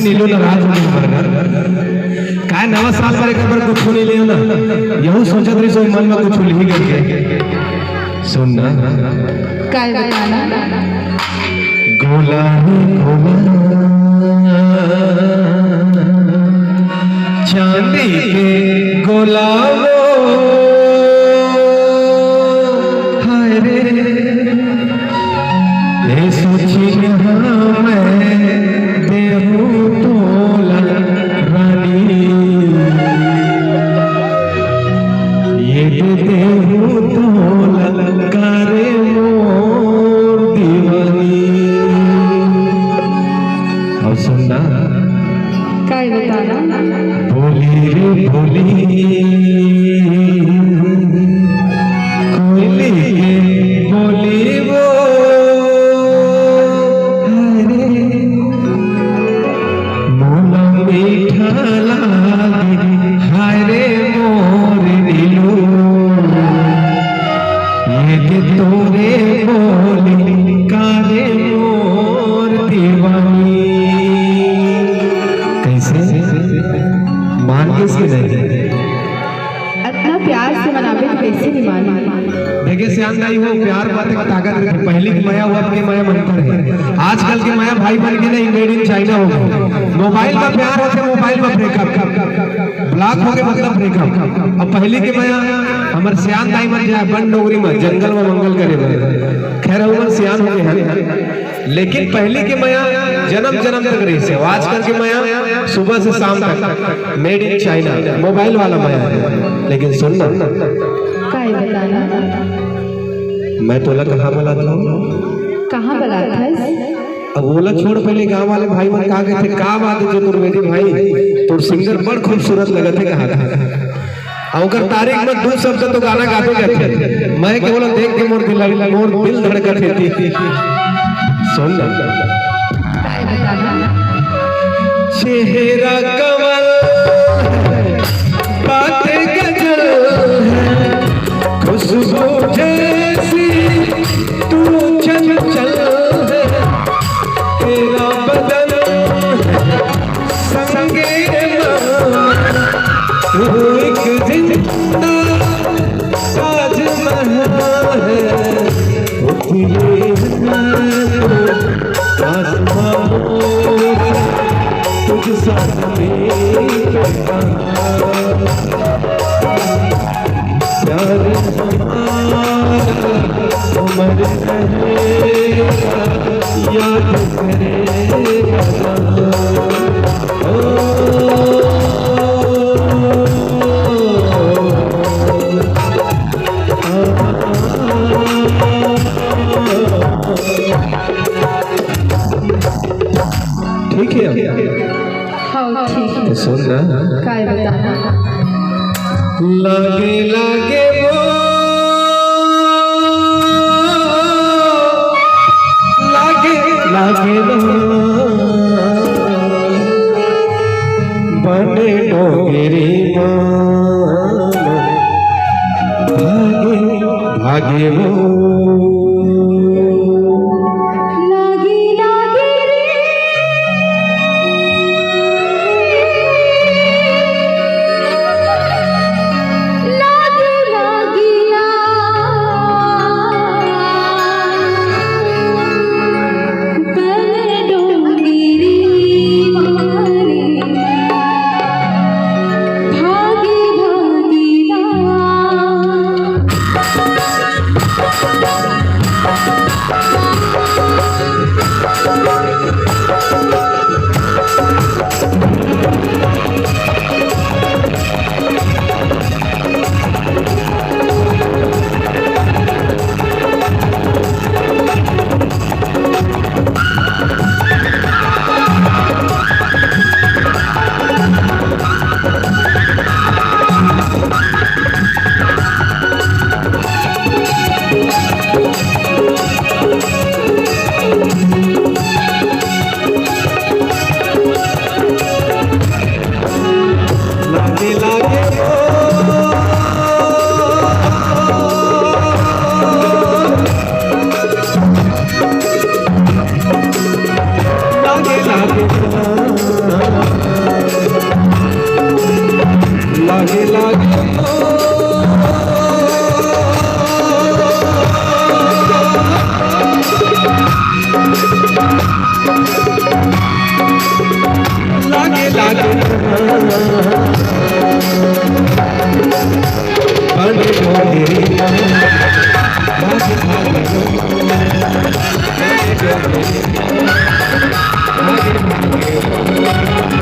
नीलो नाराज हो गए काय नवा साल पर एक बार कुछ नहीं लियो ना यहू सोचत रही सो मन में कुछ लिख गए सुन ना काय बताना गोला गोला चांदी के गोलावो हाय रे ये सोची मैं काय बताना भोली रे भोली कोयली के बोली वो हरे मोला मीठा लागे हाय रे मोर दिलो ये तोरे बोली कारे मोर दीवानी मान के से नहीं इतना प्यार से मनावे तो कैसे नहीं मान देखिए श्याम दाई हो प्यार बात का ताकत रखी पहले की माया हुआ अपनी माया बनकर है आजकल की माया भाई बन के नहीं मेड इन चाइना हो मोबाइल में प्यार होते मोबाइल में ब्रेकअप ब्लॉक हो गए मतलब ब्रेकअप अब पहले की माया हमारे श्याम दाई मर जाए बन डोगरी में जंगल में मंगल करे खैर उमर सियान हो गए लेकिन पहले की माया जन्म जन्म तक रही से आजकल की माया सुबह से शाम तक मेड इन चाइना मोबाइल वाला माया है लेकिन सुनना काय बताना मैं तोला कहाँ बुलाता हूँ कहाँ बुलाता है अब बोला छोड़ पहले गांव वाले भाई मन कहा गए थे का बात है चतुर्वेदी भाई तो सिंगर बड़ खूबसूरत लगा थे कहा था अगर तारीख में दो शब्द तो गाना गाते जाते मैं केवल देख के मोर दिल धड़कत थी सुन चेहरा कमल बातें गजल है खुशबू जैसी तू चंचल है तेरा बदन संगे तू एक जिंदा ताजमहल है तुझ साथ प्यार उमर याद करेगा ठीक है हाँ ठीक है सुन ना काय बताना लागे लागे वो लागे लागे वो बने डोगरी भागे भागे वो लागी भागे भागे रे भागे भागे रो भागे भागे